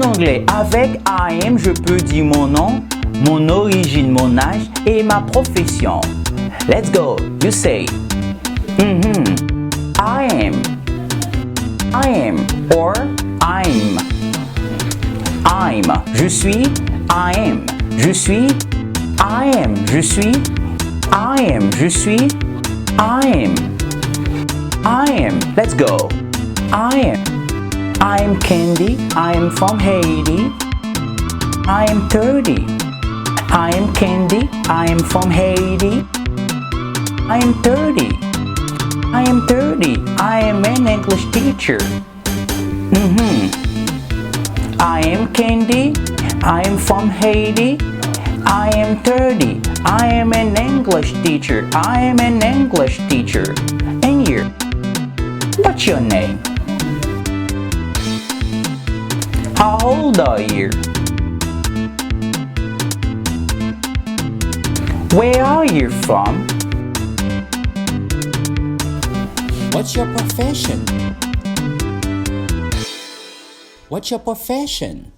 En anglais, avec I am, je peux dire mon nom, mon origine, mon âge et ma profession. Let's go. You say. I am. I am or I'm. I'm. Je suis. I am. Je suis. I am. Je suis. I am. Je suis. I am. I am. Let's go. I am. I am Candy. I am from Haiti. I am 30. I am Candy. I am from Haiti. I am 30. I am 30. I am an English teacher. I am Candy. I am from Haiti. I am 30. I am an English teacher. I am an English teacher. And you? What's your name? How old are you? Where are you from? What's your profession? What's your profession?